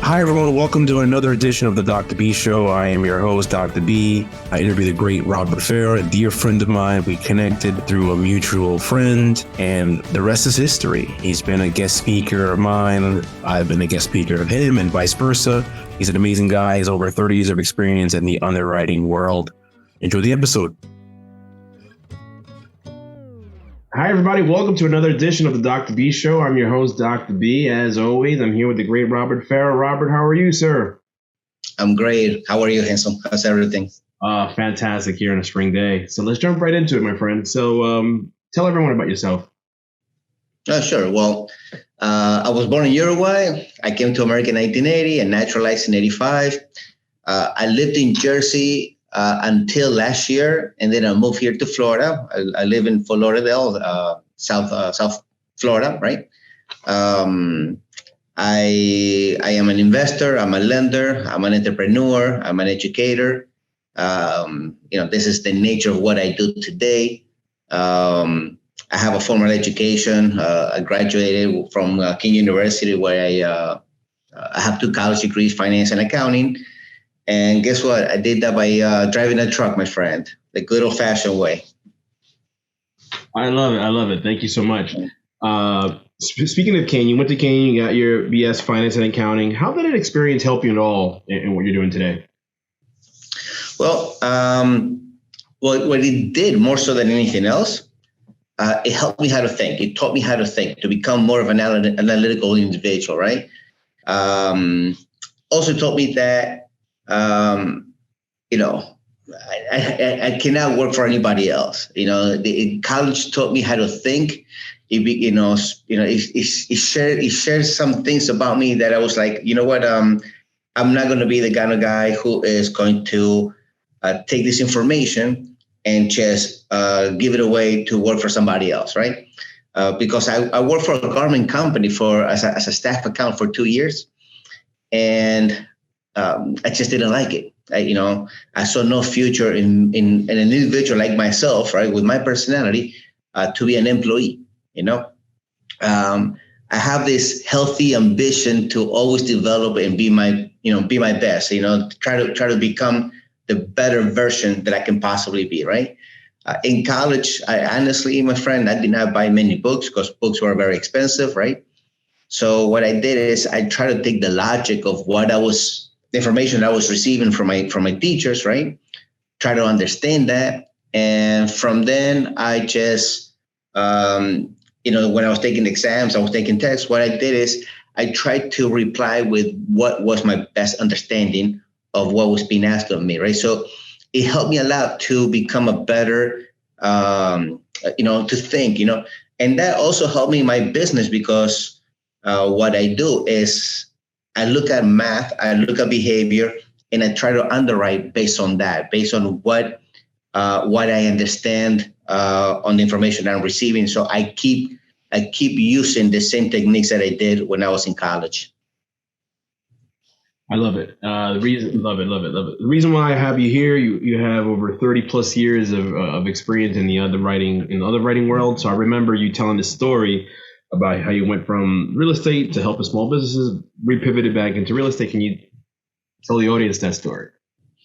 Hi, everyone. Welcome to another edition of the Dr. B Show. I am your host, Dr. B. I interview the great Robert Ferra, a dear friend of mine. We connected through a mutual friend, and the rest is history. He's been a guest speaker of mine. I've been a guest speaker of him, and vice versa. He's an amazing guy. He's over 30 years of experience in the underwriting world. Enjoy the episode. Hi, everybody. Welcome to another edition of the Dr. B Show. I'm your host, Dr. B. As always, I'm here with the great Robert Ferra. Robert, how are you, sir? I'm great. How are you, handsome? How's everything? Fantastic here on a spring day. So let's jump right into it, my friend. So tell everyone about yourself. Sure. Well, I was born in Uruguay. I came to America in 1980 and naturalized in 85. I lived in Jersey until last year, and then I moved here to Florida. I live in Fort Lauderdale, South Florida, right? I am an investor. I'm a lender. I'm an entrepreneur. I'm an educator. This is the nature of what I do today. I have a formal education. I graduated from King University, where I have 2 college degrees, finance and accounting. And guess what? I did that by driving a truck, my friend, the good old-fashioned way. I love it. I love it. Thank you so much. Speaking of King, you went to King, you got your BS Finance and Accounting. How did that experience help you at all in what you're doing today? Well, what it did more so than anything else, it helped me how to think. It taught me how to think, to become more of an analytical individual, right? Also taught me that I cannot work for anybody else. College taught me how to think. It shared some things about me that I was like, you know what? I'm not going to be the kind of guy who is going to take this information and just give it away to work for somebody else, right? Because I worked for a garment company as a staff accountant for 2 years, and I just didn't like it. I saw no future in an individual like myself, right, with my personality, to be an employee. I have this healthy ambition to always develop and be my best. Try to become the better version that I can possibly be. Right. In college, I honestly, my friend, I did not buy many books because books were very expensive. Right. So what I did is I tried to take the logic of the information I was receiving from my teachers, right? Try to understand that. And from then I just, when I was taking exams, I was taking tests, what I did is I tried to reply with what was my best understanding of what was being asked of me, right? So it helped me a lot to become a better, to think, and that also helped me in my business because what I do is I look at math, I look at behavior, and I try to underwrite based on that, based on what I understand on the information I'm receiving. So I keep using the same techniques that I did when I was in college. I love it. Love it. The reason why I have you here, you have over 30 plus years of experience in the underwriting world. So I remember you telling this story about how you went from real estate to helping small businesses, repivoted back into real estate. Can you tell the audience that story?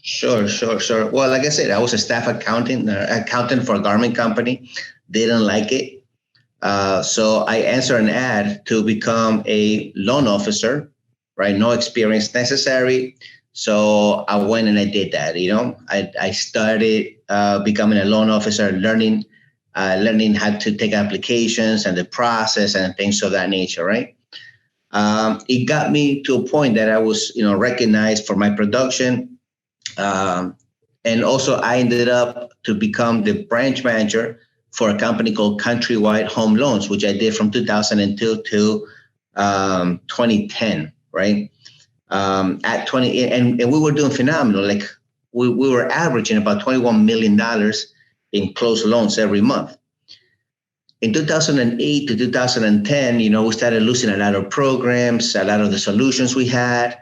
Sure. Well, like I said, I was a staff accountant for a garment company. Didn't like it. So I answered an ad to become a loan officer, right? No experience necessary. So I went and I did that. I started becoming a loan officer, learning how to take applications and the process and things of that nature, right? It got me to a point that I was, recognized for my production. And also I ended up to become the branch manager for a company called Countrywide Home Loans, which I did from 2002 to 2010, right? At 20, and we were doing phenomenal. Like we were averaging about $21 million in closed loans every month. In 2008 to 2010, we started losing a lot of programs, a lot of the solutions we had.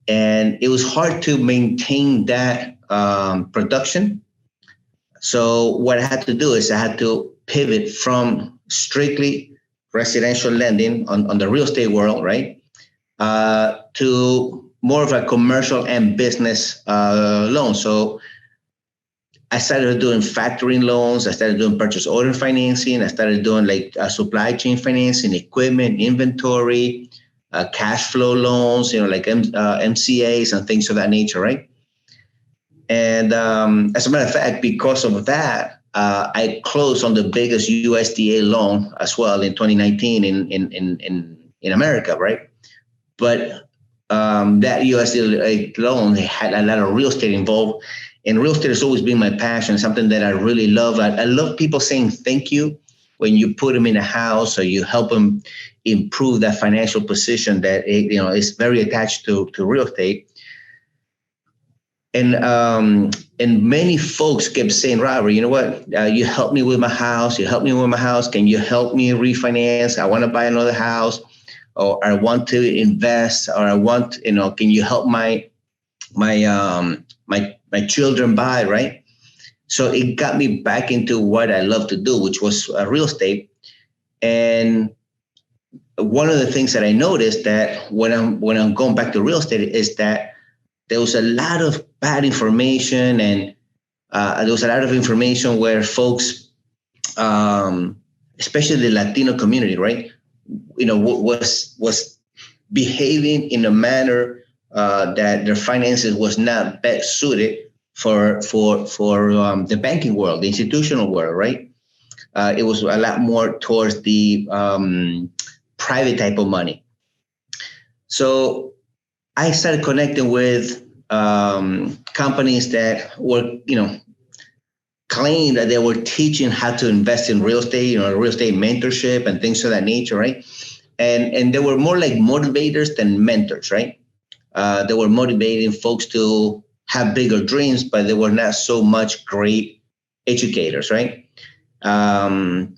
And it was hard to maintain that production. So what I had to do is I had to pivot from strictly residential lending on the real estate world, right, to more of a commercial and business loan. So I started doing factoring loans. I started doing purchase order financing. I started doing like supply chain financing, equipment, inventory, cash flow loans, like MCAs and things of that nature, right? And as a matter of fact, because of that, I closed on the biggest USDA loan as well in 2019 in America, right? But that USDA loan had a lot of real estate involved. And real estate has always been my passion, something that I really love. I love people saying thank you when you put them in a house or you help them improve that financial position that is very attached to real estate. And many folks kept saying, Robert, you know what? You helped me with my house. You helped me with my house. Can you help me refinance? I want to buy another house, or I want to invest, or I want, can you help my children buy, right? So it got me back into what I love to do, which was real estate. And one of the things that I noticed that when I'm going back to real estate is that there was a lot of bad information, and there was a lot of information where folks, especially the Latino community, right, was behaving in a manner that their finances was not best suited for the banking world, the institutional world, right? It was a lot more towards the private type of money. So I started connecting with companies that were, claimed that they were teaching how to invest in real estate, real estate mentorship and things of that nature, right? And they were more like motivators than mentors, right? They were motivating folks to have bigger dreams, but they were not so much great educators, right? And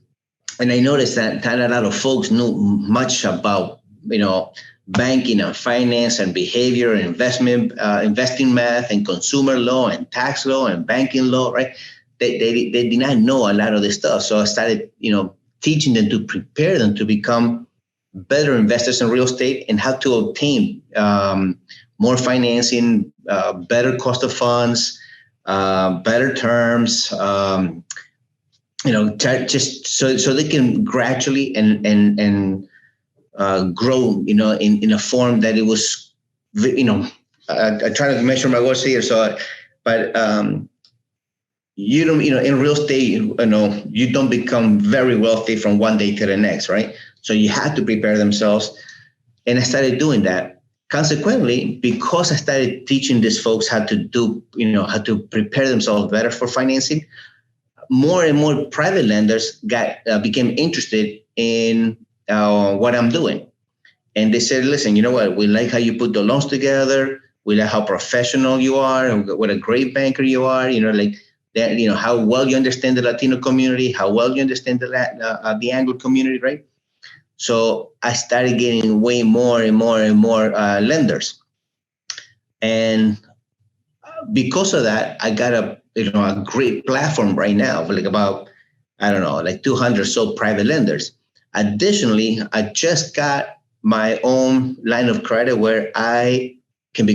I noticed that not a lot of folks knew much about, banking and finance and behavior and investing math and consumer law and tax law and banking law, right? They did not know a lot of this stuff. So I started, teaching them to prepare them to become better investors in real estate and how to obtain more financing, better cost of funds, better terms, just so they can gradually and grow, in a form that it was, I try to measure my words here. So, but you don't, in real estate, you don't become very wealthy from one day to the next, right? So you have to prepare themselves. And I started doing that. Consequently, because I started teaching these folks how to do, how to prepare themselves better for financing, more and more private lenders became interested in what I'm doing. And they said, listen, you know what? We like how you put the loans together. We like how professional you are, what a great banker you are, like that, how well you understand the Latino community, how well you understand the Anglo community, right? So I started getting way more and more and more lenders. And because of that, I got a great platform right now for about, 200 or so private lenders. Additionally, I just got my own line of credit where I can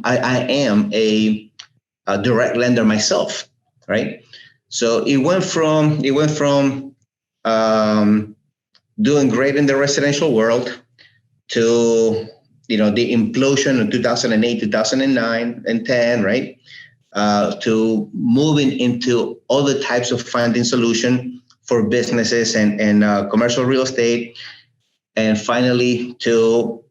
I am a direct lender myself, right? So it went from doing great in the residential world to, the implosion in 2008, 2009, and 10, right? To moving into other types of funding solution for businesses and commercial real estate, and finally to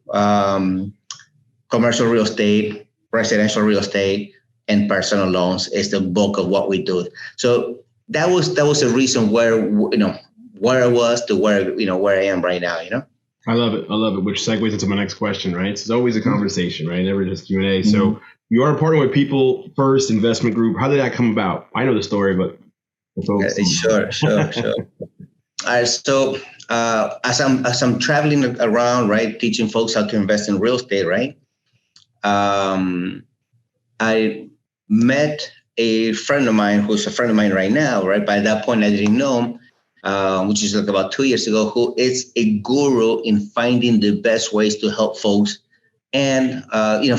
commercial real estate, residential real estate, and personal loans is the bulk of what we do. So that was a reason where I was to where I am right now. I love it. Which segues into my next question, right? It's always a conversation, right? Never just Q&A. Mm-hmm. So you are partnering with People First Investment Group. How did that come about? I know the story, but Sure. All right. So as I'm traveling around, right, teaching folks how to invest in real estate, right, I met a friend of mine who's a friend of mine right now, right? By that point, I didn't know him, which is about 2 years ago, who is a guru in finding the best ways to help folks and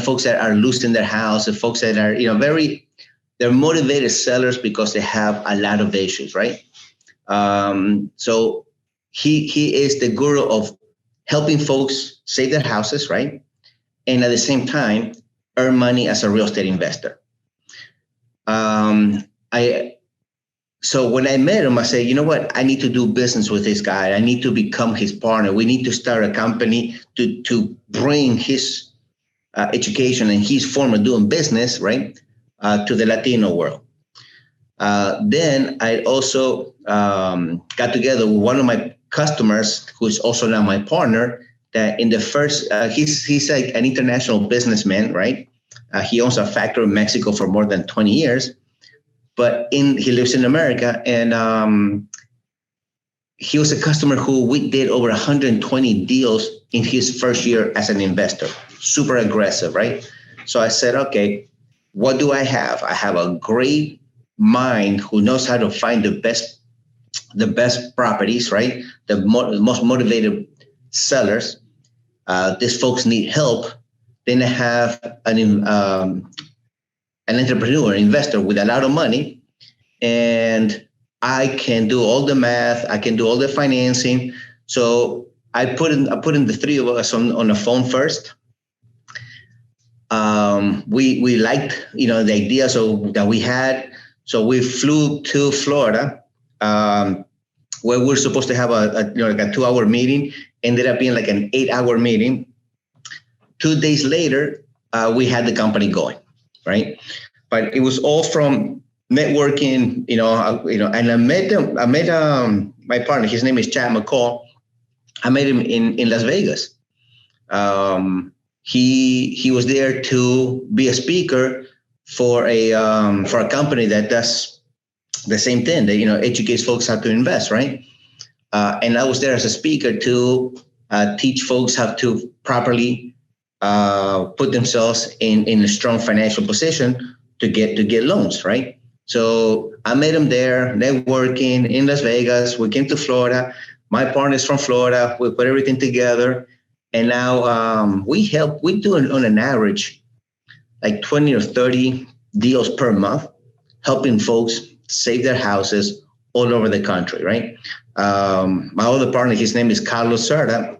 folks that are losing their house, and folks that are they're motivated sellers because they have a lot of issues, right? So he is the guru of helping folks save their houses, right? And at the same time, earn money as a real estate investor. So when I met him, I said, you know what? I need to do business with this guy. I need to become his partner. We need to start a company to bring his education and his form of doing business, right, to the Latino world. Then I also got together with one of my customers, who is also now my partner. That in the first, he's like an international businessman, right? He owns a factory in Mexico for more than 20 years, but he lives in America, and he was a customer who we did over 120 deals in his first year as an investor. Super aggressive, right? So I said, okay, what do I have? I have a great mind who knows how to find the best properties, right? The most motivated sellers. These folks need help. Then I have an entrepreneur, investor with a lot of money, and I can do all the math. I can do all the financing. So I put in the three of us on the phone first. We liked the idea that we had. So we flew to Florida, where we're supposed to have a 2-hour meeting. Ended up being like an 8-hour meeting. 2 days later, we had the company going, right? But it was all from networking, and I met my partner. His name is Chad McCall. I met him in Las Vegas. He was there to be a speaker for a company that does the same thing. That educates folks how to invest, right? And I was there as a speaker to teach folks how to properly put themselves in a strong financial position to get loans, right? So I met him there, networking in Las Vegas. We came to Florida. My partner's from Florida. We put everything together, and now we do on an average like 20 or 30 deals per month, helping folks save their houses all over the country, right? My other partner, his name is Carlos Cerda.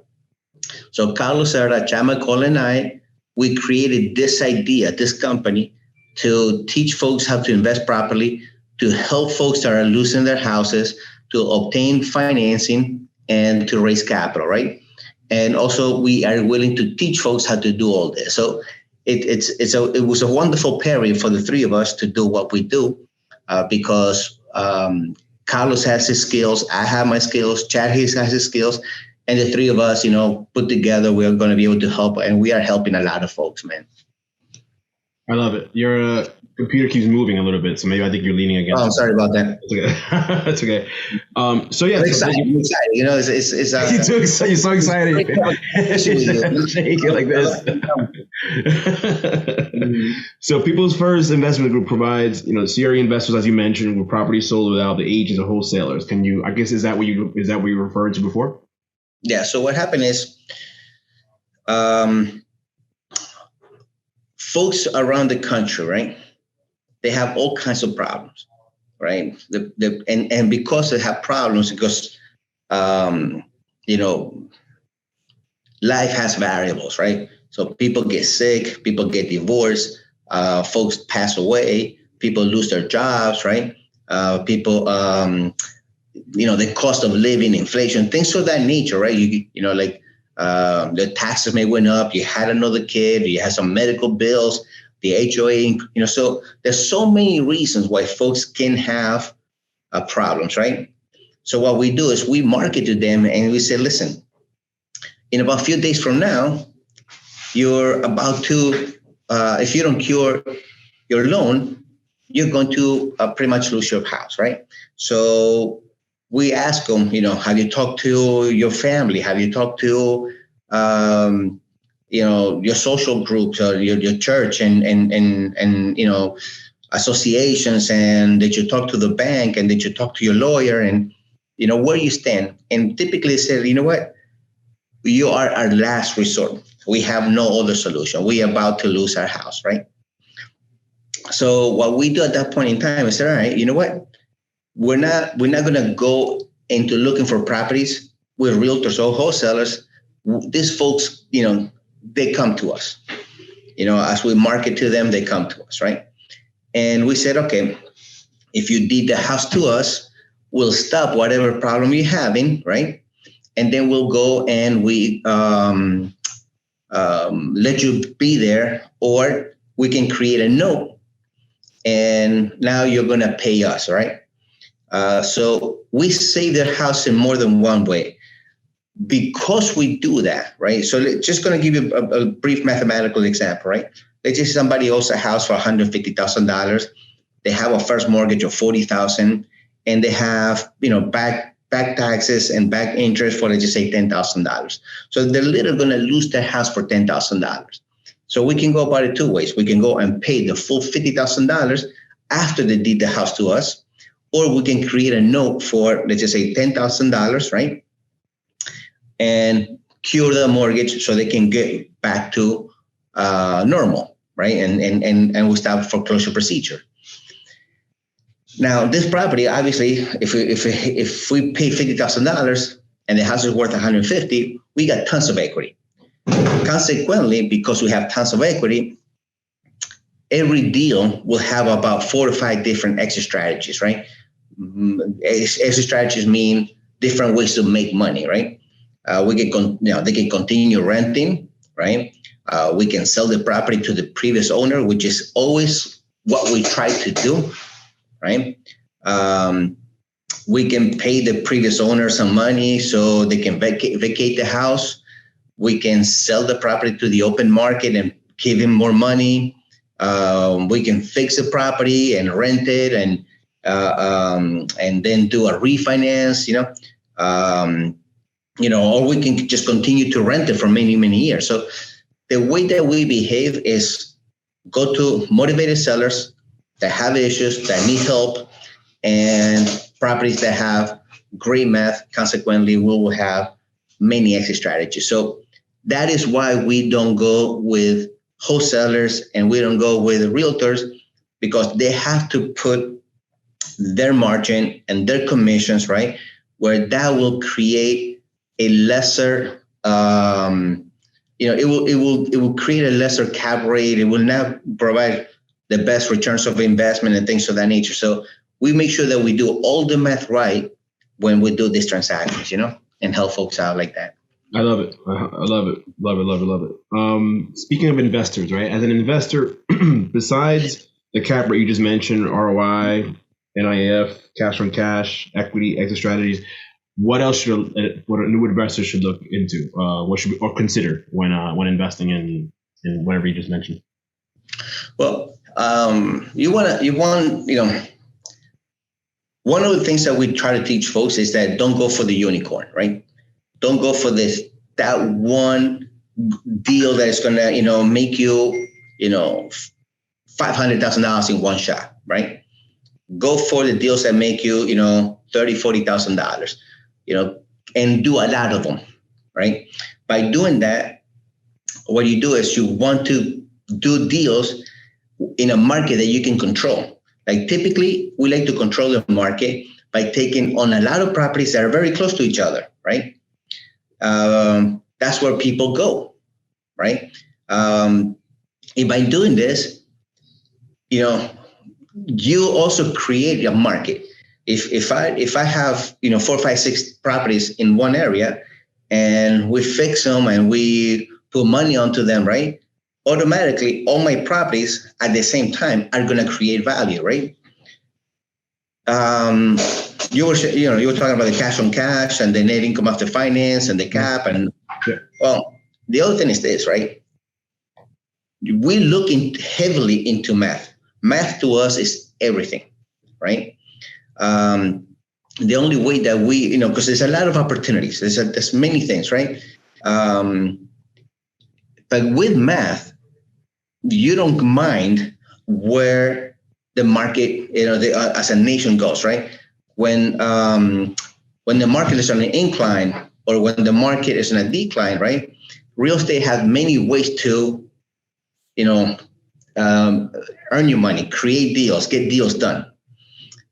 So Carlos Cerda, Chad McCall, and I, we created this idea, this company, to teach folks how to invest properly, to help folks that are losing their houses, to obtain financing, and to raise capital, right? And also, we are willing to teach folks how to do all this. So it was a wonderful pairing for the three of us to do what we do, because Carlos has his skills, I have my skills, Chad has his skills, and the three of us, put together, we're going to be able to help, and we are helping a lot of folks, man. I love it. Your computer keeps moving a little bit, so maybe I think you're leaning against. Oh, sorry about that. It's okay. That's okay. So yeah, I'm excited. It's you're so excited. Shake it like this. So People's First Investment Group provides, CRE investors, as you mentioned, with property sold without the agents or wholesalers. Can you? I guess is that what you referred to before? Yeah. So what happened is, folks around the country, right? They have all kinds of problems, right? And because they have problems, because life has variables, right? So people get sick, people get divorced, folks pass away, people lose their jobs, right? People, the cost of living, inflation, things of that nature, right? The taxes may went up, you had another kid, you had some medical bills, the HOA, so there's so many reasons why folks can have problems, right? So what we do is we market to them and we say, listen, in about a few days from now, you're about to, if you don't cure your loan, you're going to pretty much lose your house, right? So we ask them, have you talked to your family? Have you talked to, your social groups or your church and associations, and did you talk to the bank, and did you talk to your lawyer, and where you stand? And typically say, you know what, you are our last resort. We have no other solution. We are about to lose our house, right? So what we do at that point in time is say, all right, you know what? We're not gonna go into looking for properties with realtors or wholesalers. These folks, they come to us. As we market to them, they come to us, right? And we said, okay, if you deed the house to us, we'll stop whatever problem you're having, right? And then we'll go and we let you be there, or we can create a note, and now you're gonna pay us, right? So we save their house in more than one way because we do that, right? So just going to give you a brief mathematical example, right? Let's say somebody owns a house for $150,000. They have a first mortgage of $40,000, and they have, back taxes and back interest for, let's just say, $10,000. So they're literally going to lose their house for $10,000. So we can go about it two ways. We can go and pay the full $50,000 after they deed the house to us, or we can create a note for, let's just say, $10,000, right? And cure the mortgage so they can get back to normal, right? And we stop foreclosure procedure. Now, this property, obviously, if we pay $50,000 and the house is worth $150,000, we got tons of equity. Consequently, because we have tons of equity, every deal will have about 4 to 5 different exit strategies, right? Exit strategies mean different ways to make money, right? They can continue renting, right? We can sell the property to the previous owner, which is always what we try to do, right? We can pay the previous owner some money so they can vacate the house. We can sell the property to the open market and give him more money. We can fix the property and rent it, and then do a refinance, or we can just continue to rent it for many, many years. So the way that we behave is go to motivated sellers that have issues, that need help, and properties that have great math. Consequently, we will have many exit strategies. So that is why we don't go with wholesalers and we don't go with realtors, because they have to put their margin and their commissions, right, where that will create a lesser, it will create a lesser cap rate. It will not provide the best returns of investment and things of that nature. So we make sure that we do all the math right when we do these transactions, and help folks out like that. I love it. I love it. Love it. Speaking of investors, right? As an investor, besides the cap rate you just mentioned, ROI, NIF, cash on cash, equity, exit strategies, what else should what a new investor should look into? What should or consider when investing in whatever you just mentioned? Well, one of the things that we try to teach folks is that don't go for the unicorn, right? Don't go for that one deal that is gonna, make you, $500,000 in one shot, right? Go for the deals that make you, $30,000, $40,000, and do a lot of them, right? By doing that, what you do is you want to do deals in a market that you can control. Like typically, we like to control the market by taking on a lot of properties that are very close to each other, right? That's where people go, right? And by doing this, you also create a market. If I have 4, 5, 6 properties in one area, and we fix them and we put money onto them, right? Automatically, all my properties at the same time are going to create value, right? You were talking about the cash on cash and the net income after finance and the cap, and well, the other thing is this, right? We look heavily into math. Math to us is everything, right? The only way that we, because there's a lot of opportunities, there's many things, right? But with math, you don't mind where the market, as a nation goes, right? When the market is on an incline, or when the market is in a decline, right? Real estate has many ways to, earn your money, create deals, get deals done.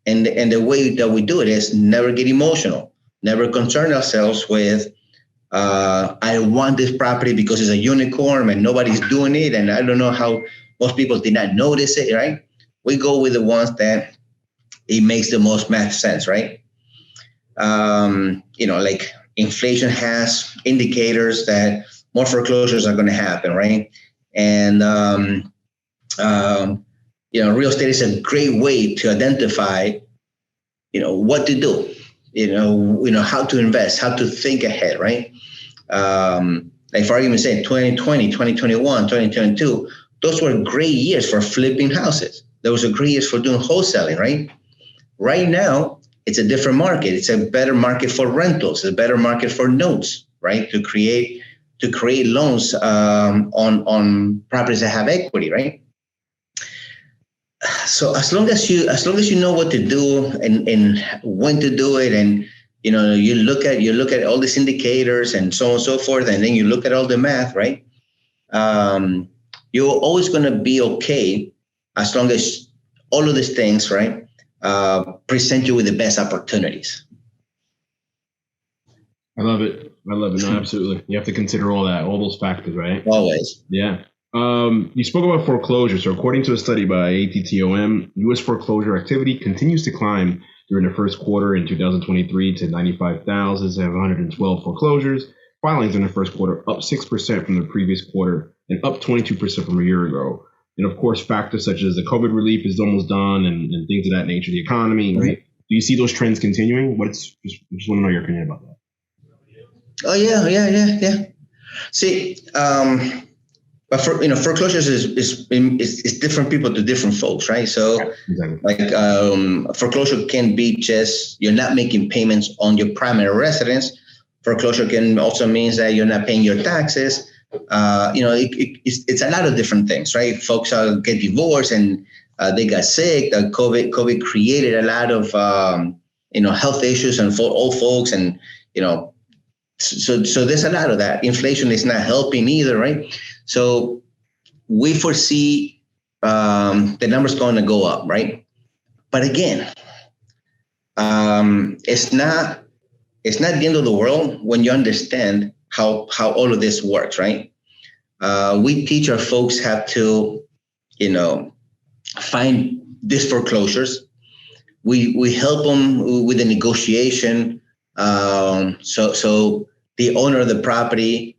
And the way that we do it is never get emotional, never concern ourselves with, I want this property because it's a unicorn and nobody's doing it. And I don't know how most people did not notice it, right? We go with the ones that it makes the most math sense, right? Like inflation has indicators that more foreclosures are going to happen, right? And, real estate is a great way to identify, what to do, how to invest, how to think ahead, right? Like for argument's sake, 2020, 2021, 2022, those were great years for flipping houses. Those were great years for doing wholesaling, right? Right now, it's a different market. It's a better market for rentals, a better market for notes, right? To create loans on properties that have equity, right? So as long as you know what to do and when to do it, and you look at all these indicators and so on and so forth, and then you look at all the math, right? You're always going to be okay as long as all of these things, right, present you with the best opportunities. I love it. No, absolutely. You have to consider all those factors, right? Always. Yeah. You spoke about foreclosure. So according to a study by ATTOM, U.S. foreclosure activity continues to climb during the first quarter in 2023 to 95,712 foreclosures. Filings in the first quarter up 6% from the previous quarter and up 22% from a year ago. And of course, factors such as the COVID relief is almost done and things of that nature, the economy, right? Do you see those trends continuing? Just want to know your opinion about that. Oh, yeah. See, but foreclosures is different people to different folks, right? So, exactly. Like foreclosure can be just you're not making payments on your primary residence. Foreclosure can also means that you're not paying your taxes. It's a lot of different things, right? Folks get divorced and they got sick. COVID created a lot of health issues and for old folks, and so there's a lot of that. Inflation is not helping either, right? So we foresee the numbers going to go up, right? But again, it's not the end of the world when you understand how all of this works, right? We teach our folks how to, find these foreclosures. We help them with the negotiation, so the owner of the property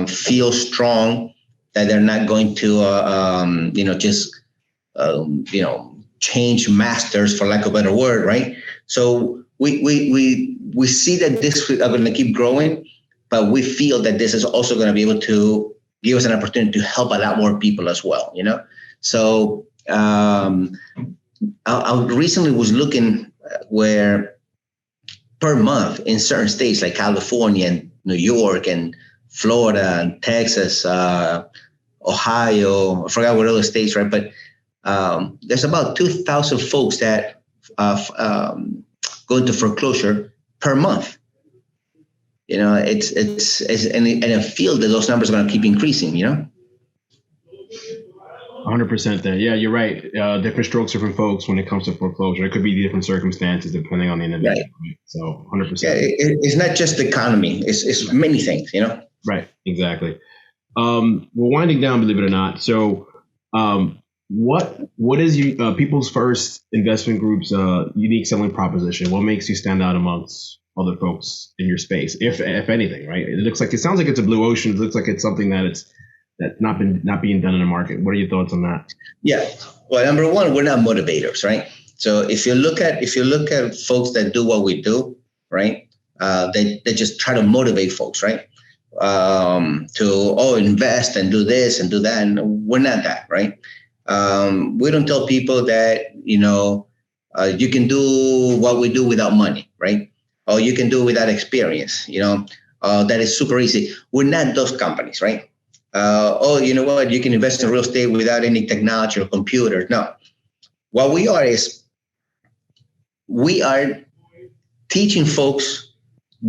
feels strong that they're not going to, change masters, for lack of a better word, right? So we see that this are going to keep growing, but we feel that this is also going to be able to give us an opportunity to help a lot more people as well, So I recently was looking where per month in certain states like California and New York and Florida and Texas, Ohio, I forgot what other states, right? But there's about 2,000 folks that go into foreclosure per month. It's and I feel that those numbers are going to keep increasing. 100% there. Yeah, you're right. Different strokes for folks when it comes to foreclosure. It could be different circumstances depending on the individual. Right. So 100%. Yeah, it's not just the economy. It's many things. Right. Exactly. We're winding down, believe it or not. So, what is People's First Investment Group's unique selling proposition? What makes you stand out amongst other folks in your space, if anything? Right. It sounds like it's a blue ocean. It looks like it's something that's not being done in the market. What are your thoughts on that? Yeah. Well, number one, we're not motivators, right? So if you look at folks that do what we do, right, they just try to motivate folks, right, to invest and do this and do that, and we're not that, right? We don't tell people that you can do what we do without money, right? Or you can do it without experience. That is super easy. We're not those companies, right? You know what? You can invest in real estate without any technology or computers. No. What we are is we are teaching folks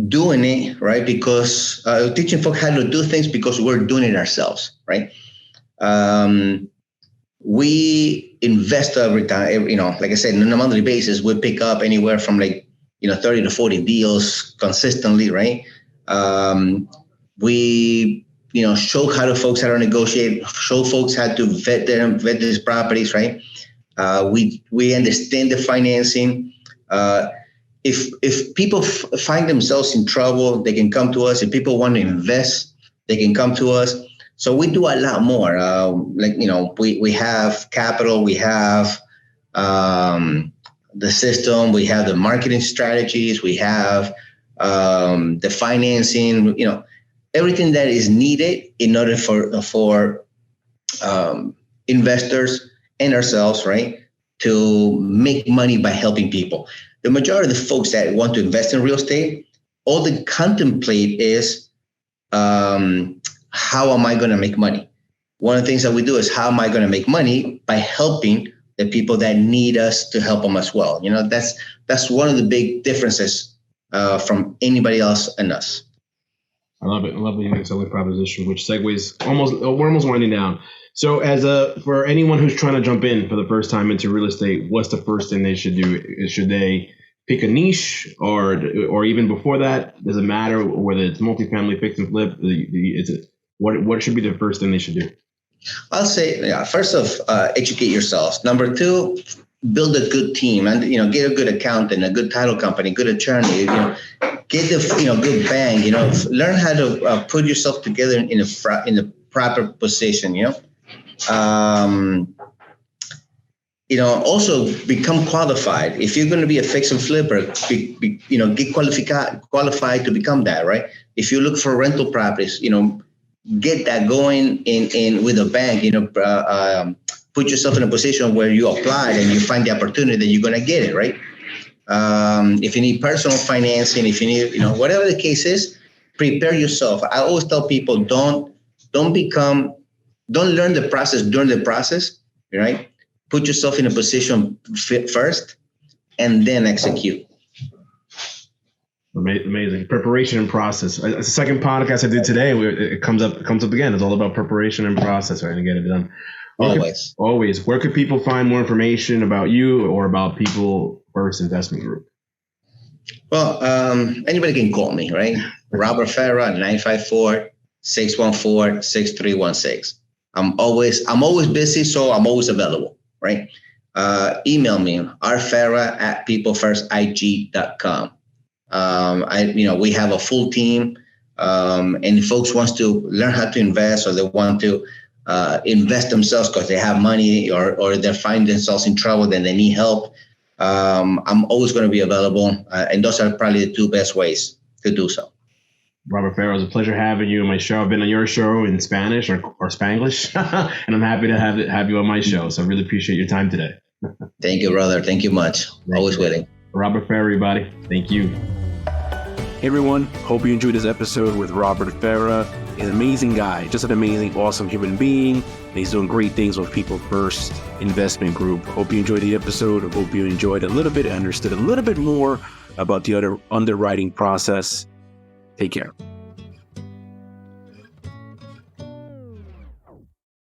doing it, right? Because teaching folks how to do things because we're doing it ourselves, right? We invest every time, like I said, on a monthly basis, we pick up anywhere from 30 to 40 deals consistently, right? We, show how to folks how to negotiate, show folks how to vet these properties, right? We understand the financing. If people find themselves in trouble, they can come to us. If people want to invest, they can come to us. So we do a lot more. We have capital, we have the system, we have the marketing strategies, we have the financing, everything that is needed in order for investors and ourselves, right, to make money by helping people. The majority of the folks that want to invest in real estate, all they contemplate is how am I going to make money? One of the things that we do is how am I going to make money by helping the people that need us to help them as well. That's one of the big differences from anybody else and us. I love it. I love the unique selling proposition, which segues we're almost winding down. So for anyone who's trying to jump in for the first time into real estate, what's the first thing they should do? Should they pick a niche or even before that? Does it matter whether it's multifamily, fix and flip? What should be the first thing they should do? I'll say, first off, educate yourselves. Number two, build a good team and, get a good accountant, a good title company, good attorney, get the, good bank, learn how to put yourself together in the proper position, also become qualified. If you're going to be a fix and flipper, get qualified to become that, right? If you look for rental properties, get that going in with a bank, put yourself in a position where you applied and you find the opportunity that you're going to get it, right? If you need personal financing, if you need, whatever the case is, prepare yourself. I always tell people, don't learn the process during the process, right? Put yourself in a position first and then execute. Amazing. Preparation and process. It's the second podcast I did today. It comes up again. It's all about preparation and process, right? To get it done. Always. Where could people find more information about you or about People First Investment Group? Well, anybody can call me, right? Robert Ferra, 954-614-6316. I'm always busy, so I'm always available, right? Email me, rferra@peoplefirstig.com. We have a full team, and if folks wants to learn how to invest or they want to invest themselves because they have money or they find themselves in trouble, then they need help. I'm always going to be available, and those are probably the two best ways to do so. Robert Ferra, it was a pleasure having you on my show. I've been on your show in Spanish or Spanglish, and I'm happy to have you on my show. So I really appreciate your time today. Thank you, brother. Thank you much. Always waiting. Robert Ferra, everybody. Thank you. Hey everyone, hope you enjoyed this episode with Robert Ferra. He's an amazing guy, just an amazing, awesome human being. And he's doing great things with People First Investment Group. Hope you enjoyed the episode. Hope you enjoyed a little bit and understood a little bit more about the underwriting process. Take care.